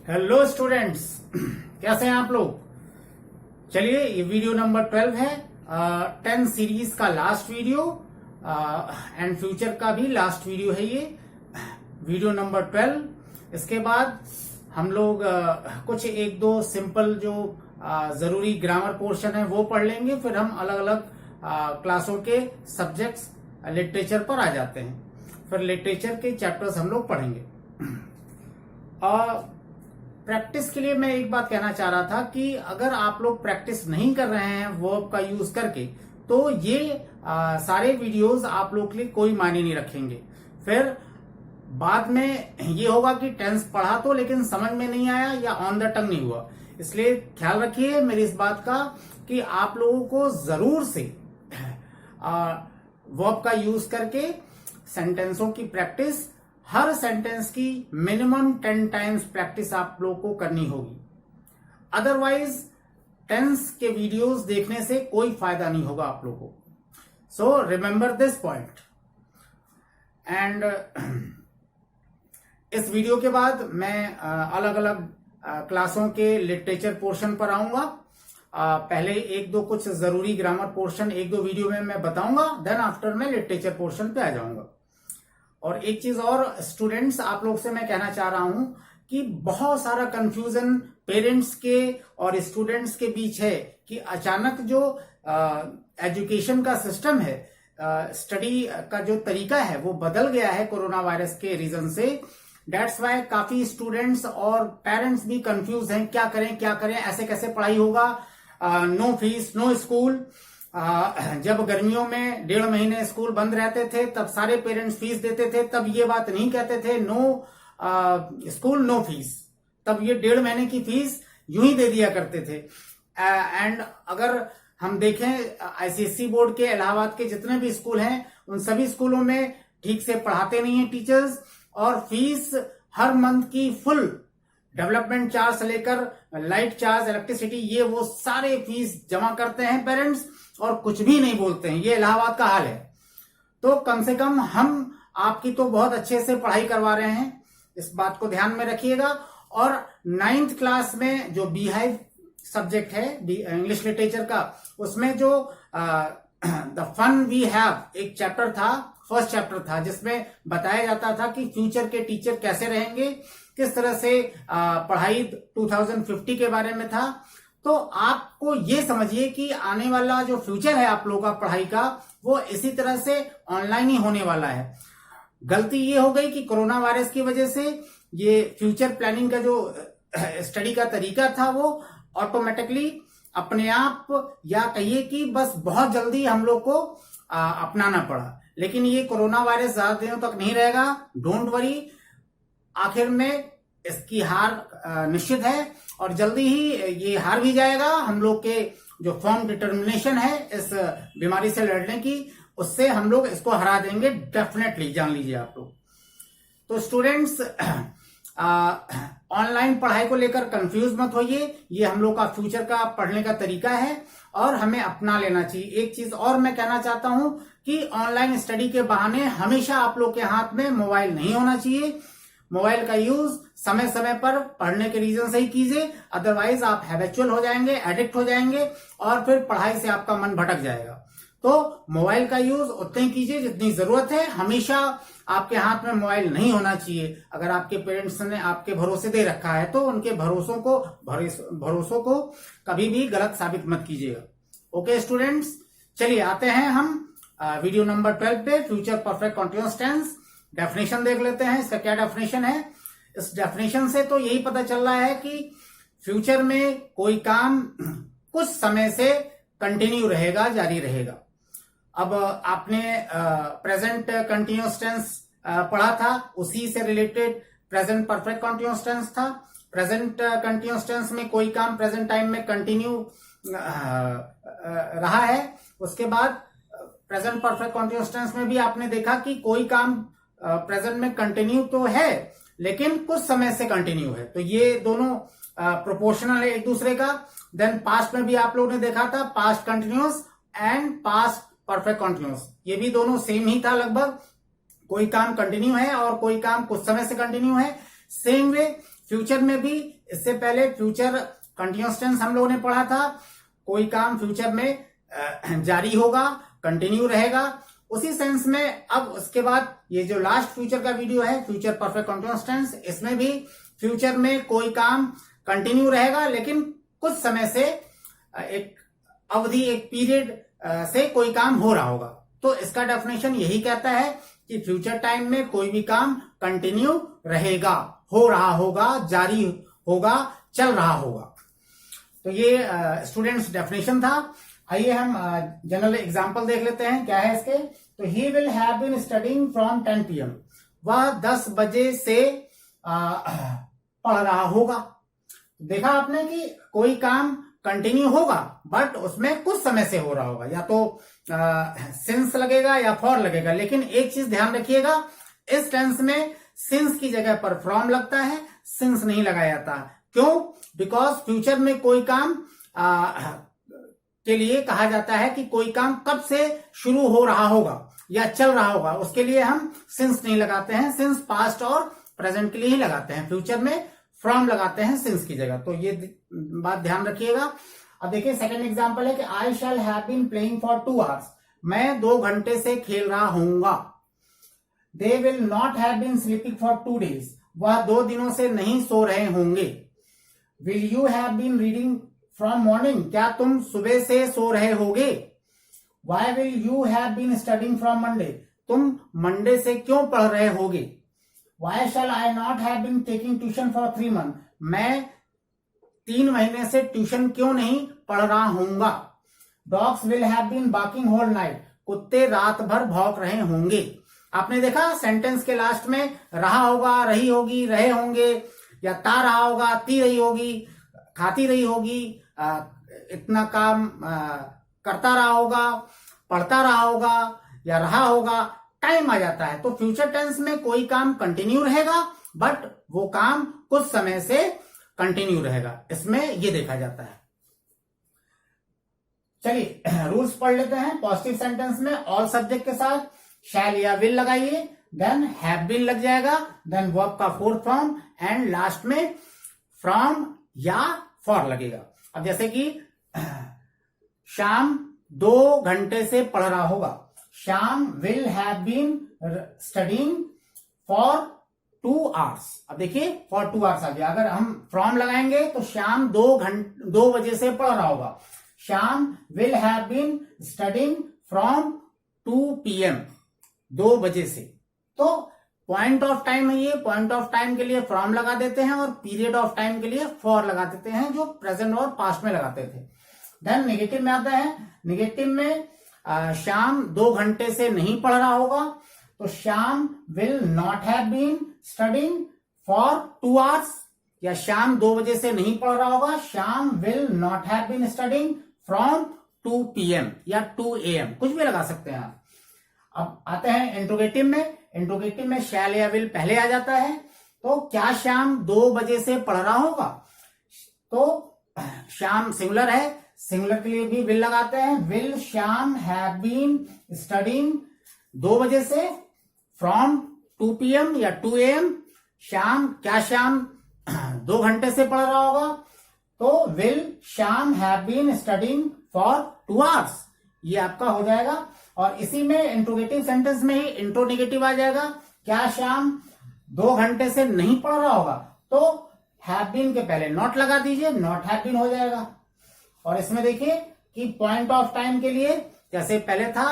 Hello students, कैसे हैं आप लोग। चलिए, ये वीडियो नंबर 12 है। 10 सीरीज का लास्ट वीडियो एंड फ्यूचर का भी लास्ट वीडियो है ये वीडियो नंबर 12। इसके बाद हम लोग कुछ एक दो सिंपल जो जरूरी ग्रामर पोर्शन है वो पढ़ लेंगे। फिर हम अलग अलग क्लासों के सब्जेक्ट्स लिटरेचर पर आ जाते हैं। फिर लिटरेचर के चैप्टर्स हम लोग पढ़ेंगे। प्रैक्टिस के लिए मैं एक बात कहना चाह रहा था कि अगर आप लोग प्रैक्टिस नहीं कर रहे हैं वर्ब का यूज करके, तो ये सारे वीडियोस आप लोग के लिए कोई मायने नहीं रखेंगे। फिर बाद में ये होगा कि टेंस पढ़ा तो लेकिन समझ में नहीं आया या ऑन द टंग नहीं हुआ। इसलिए ख्याल रखिए मेरी इस बात का कि आप लोगों को जरूर से वर्ब का यूज करके सेंटेंसों की प्रैक्टिस, हर सेंटेंस की मिनिमम 10 टाइम्स प्रैक्टिस आप लोगों को करनी होगी। अदरवाइज टेंस के वीडियोस देखने से कोई फायदा नहीं होगा आप लोगों को। So remember this point. And इस वीडियो के बाद मैं अलग अलग क्लासों के लिटरेचर पोर्शन पर आऊंगा। पहले एक दो कुछ जरूरी ग्रामर पोर्शन एक दो वीडियो में मैं बताऊंगा, देन आफ्टर मैं लिटरेचर पोर्शन पे आ जाऊंगा। और एक चीज और स्टूडेंट्स, आप लोग से मैं कहना चाह रहा हूं कि बहुत सारा कंफ्यूजन पेरेंट्स के और स्टूडेंट्स के बीच है कि अचानक जो एजुकेशन का सिस्टम है, स्टडी का जो तरीका है वो बदल गया है कोरोना वायरस के रीजन से। दैट्स वाई काफी स्टूडेंट्स और पेरेंट्स भी कंफ्यूज हैं, क्या करें, ऐसे कैसे पढ़ाई होगा। No fees no school. जब गर्मियों में 1.5 महीने स्कूल बंद रहते थे तब सारे पेरेंट्स फीस देते थे, तब ये बात नहीं कहते थे नो स्कूल नो फीस। तब ये 1.5 महीने की फीस यूं ही दे दिया करते थे। एंड अगर हम देखें आईसीएसई बोर्ड के इलाहाबाद के जितने भी स्कूल हैं उन सभी स्कूलों में ठीक से पढ़ाते नहीं है टीचर्स, और फीस हर मंथ की फुल डेवलपमेंट चार्ज से लेकर लाइट चार्ज, इलेक्ट्रिसिटी, ये वो सारे फीस जमा करते हैं पेरेंट्स और कुछ भी नहीं बोलते हैं। ये इलाहाबाद का हाल है। तो कम से कम हम आपकी तो बहुत अच्छे से पढ़ाई करवा रहे हैं, इस बात को ध्यान में रखिएगा। और 9th क्लास में जो बीहाइव सब्जेक्ट है इंग्लिश लिटरेचर का, उसमें जो द फन वी हैव एक चैप्टर था, फर्स्ट चैप्टर था, जिसमें बताया जाता था कि फ्यूचर के टीचर कैसे रहेंगे, किस तरह से पढ़ाई 2050 के बारे में था। तो आपको ये समझिए कि आने वाला जो फ्यूचर है आप लोगों का पढ़ाई का, वो इसी तरह से ऑनलाइन ही होने वाला है। गलती ये हो गई कि कोरोना वायरस की वजह से ये फ्यूचर प्लानिंग का जो स्टडी का तरीका था वो ऑटोमेटिकली अपने आप, या कहिए कि बस बहुत जल्दी हम लोग को अपनाना पड़ा। लेकिन ये कोरोना वायरस ज्यादा दिनों तक नहीं रहेगा, डोंट वरी। आखिर में इसकी हार निश्चित है और जल्दी ही ये हार भी जाएगा। हम लोग के जो फर्म डिटर्मिनेशन है इस बीमारी से लड़ने की, उससे हम लोग इसको हरा देंगे डेफिनेटली, जान लीजिए आप लोग। तो स्टूडेंट्स, ऑनलाइन पढ़ाई को लेकर कंफ्यूज मत होइए। ये हम लोग का फ्यूचर का पढ़ने का तरीका है और हमें अपना लेना चाहिए। एक चीज और मैं कहना चाहता हूं कि ऑनलाइन स्टडी के बहाने हमेशा आप लोग के हाथ में मोबाइल नहीं होना चाहिए। मोबाइल का यूज समय समय पर पढ़ने के रीजन से ही कीजिए, अदरवाइज आप हैबिचुअल हो जाएंगे, एडिक्ट हो जाएंगे और फिर पढ़ाई से आपका मन भटक जाएगा। तो मोबाइल का यूज उतने ही कीजिए जितनी जरूरत है। हमेशा आपके हाथ में मोबाइल नहीं होना चाहिए। अगर आपके पेरेंट्स ने आपके भरोसे दे रखा है तो उनके भरोसों को कभी भी गलत साबित मत कीजिएगा। ओके स्टूडेंट्स, चलिए आते हैं हम वीडियो नंबर 12 पे, future perfect continuous tense. Definition देख लेते हैं, इसका क्या डेफिनेशन है। इस डेफिनेशन से तो यही पता चल रहा है कि फ्यूचर में कोई काम कुछ समय से कंटिन्यू रहेगा, जारी रहेगा। अब आपने प्रेजेंट कंटिन्यूअस टेंस पढ़ा था, उसी से related present perfect continuous tense था। प्रेजेंट कंटिन्यूअस टेंस में कोई काम प्रेजेंट टाइम में कंटिन्यू रहा है। उसके बाद प्रेजेंट परफेक्ट कंटिन्यूअस टेंस में भी आपने देखा कि कोई काम प्रेजेंट में कंटिन्यू तो है लेकिन कुछ समय से कंटिन्यू है। तो ये दोनों प्रोपोर्शनल है एक दूसरे का। देन पास्ट में भी आप लोगों ने देखा था past continuous and past perfect continuous, ये भी दोनों सेम ही था लगभग। कोई काम कंटिन्यू है और कोई काम कुछ समय से कंटिन्यू है। सेम वे फ्यूचर में भी इससे पहले फ्यूचर कंटिन्यूअस टेंस हम लोगों ने पढ़ा था, कोई काम फ्यूचर में जारी होगा, कंटिन्यू रहेगा। उसी सेंस में अब उसके बाद ये जो लास्ट फ्यूचर का वीडियो है, फ्यूचर परफेक्ट कंटिन्यूअस टेंस, इसमें भी फ्यूचर में कोई काम कंटिन्यू रहेगा, लेकिन कुछ समय से एक अवधि, एक पीरियड से कोई काम हो रहा होगा। तो इसका डेफिनेशन यही कहता है कि फ्यूचर टाइम में कोई भी काम कंटिन्यू रहेगा, हो रहा होगा, जारी होगा, चल रहा होगा। तो ये स्टूडेंट्स डेफिनेशन था। आइए हम जनरल एग्जांपल देख लेते हैं क्या है इसके। तो he will have been studying from 10 PM, वह 10 बजे से पढ़ रहा होगा। देखा आपने कि कोई काम कंटिन्यू होगा बट उसमें कुछ समय से हो रहा होगा, या तो सिंस लगेगा या फॉर लगेगा। लेकिन एक चीज ध्यान रखिएगा, इस टेंस में सिंस की जगह पर फ्रॉम लगता है, सिंस नहीं लगाया जाता। क्यों? बिकॉज फ्यूचर में कोई काम के लिए कहा जाता है कि कोई काम कब से शुरू हो रहा होगा या चल रहा होगा, उसके लिए हम सिंस नहीं लगाते हैं। सिंस पास्ट और प्रेजेंट के लिए ही लगाते हैं, फ्यूचर में फ्रॉम लगाते हैं सिंस की जगह। तो ये बात ध्यान रखिएगा। अब देखिए सेकंड एग्जांपल है कि I shall have been playing for 2 hours, मैं 2 घंटे से खेल रहा हूंगा। They will not have been sleeping for 2 days, वह 2 दिनों से नहीं सो रहे होंगे। Will you have been reading from morning, क्या तुम सुबह से सो रहे होगे। Why will you have been studying from Monday, तुम मंडे से क्यों पढ़ रहे होगे। Why shall I not have been taking tuition for 3 months, मैं 3 महीने से ट्यूशन क्यों नहीं पढ़ रहा हूंगा। Dogs will have been barking whole night, कुत्ते रात भर भौंक रहे होंगे। आपने देखा सेंटेंस के लास्ट में रहा होगा, रही होगी, रहे होंगे, या ता रहा होगा, ती रही होगी, खाती रही होगी, इतना काम करता रहा होगा, पढ़ता रहा होगा या रहा होगा, टाइम आ जाता है। तो फ्यूचर टेंस में कोई काम कंटिन्यू रहेगा बट वो काम कुछ समय से कंटिन्यू रहेगा, इसमें ये देखा जाता है। चलिए रूल्स पढ़ लेते हैं। पॉजिटिव सेंटेंस में ऑल सब्जेक्ट के साथ शैल या विल लगाइए, देन हैव बीन लग जाएगा, देन वर्ब का फोर्थ फॉर्म एंड लास्ट में फ्रॉम या फॉर लगेगा। अब जैसे कि श्याम 2 घंटे से पढ़ रहा होगा, Shyam will have been studying for 2 hours। अब देखिए फॉर 2 hours आ गया। अगर हम फ्रॉम लगाएंगे तो श्याम 2 बजे से पढ़ रहा होगा। Shyam will have been studying from 2 PM, 2 बजे से। तो पॉइंट ऑफ टाइम है ये, पॉइंट ऑफ टाइम के लिए फ्रॉम लगा देते हैं और पीरियड ऑफ टाइम के लिए फॉर लगा देते हैं, जो प्रेजेंट और पास्ट में लगाते थे। देन नेगेटिव में आता है। नेगेटिव में श्याम 2 घंटे से नहीं पढ़ रहा होगा, तो Shyam will not have been studying for 2 hours, या श्याम 2 बजे से नहीं पढ़ रहा होगा, Shyam will not have been studying from 2 PM या 2 AM, कुछ भी लगा सकते हैं आप। अब आते हैं इंट्रोगेटिव में। इंट्रोगेटिव में शैल या विल पहले आ जाता है। तो क्या श्याम 2 बजे से पढ़ रहा होगा, तो श्याम सिंगुलर है, सिंगुलर के लिए भी विल लगाते हैं। Will Shyam have been studying 2 बजे से फ्रॉम 2 PM या 2 AM। श्याम, क्या श्याम 2 घंटे से पढ़ रहा होगा, तो will Shyam have been studying for 2 hours, ये आपका हो जाएगा। और इसी में इंट्रोगेटिव सेंटेंस में ही इंट्रोनेगेटिव आ जाएगा। क्या श्याम 2 घंटे से नहीं पढ़ रहा होगा, तो हैव बीन के पहले नॉट लगा दीजिए, नॉट हैव बीन हो जाएगा। और इसमें देखिए कि पॉइंट ऑफ टाइम के लिए जैसे पहले था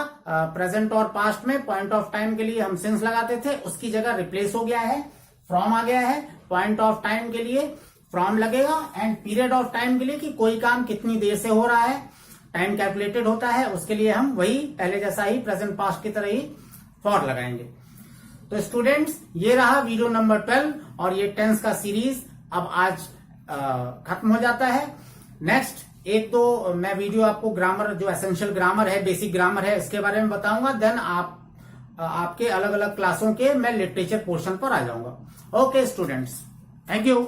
प्रेजेंट और पास्ट में पॉइंट ऑफ टाइम के लिए हम सिंस लगाते थे, उसकी जगह रिप्लेस हो गया है, फ्रॉम आ गया है। पॉइंट ऑफ टाइम के लिए फ्रॉम लगेगा एंड पीरियड ऑफ टाइम के लिए कि कोई काम कितनी देर से हो रहा है, टाइम कैलकुलेटेड होता है, उसके लिए हम वही पहले जैसा ही प्रेजेंट पास्ट की तरह ही फॉर लगाएंगे। तो स्टूडेंट्स ये रहा वीडियो नंबर 12 और ये टेंस का सीरीज अब आज खत्म हो जाता है। नेक्स्ट 1-2 मैं वीडियो आपको ग्रामर, जो एसेंशियल ग्रामर है, बेसिक ग्रामर है, इसके बारे में बताऊंगा। देन आपके अलग अलग क्लासों के मैं लिटरेचर पोर्शन पर आ जाऊंगा। Okay students, thank you.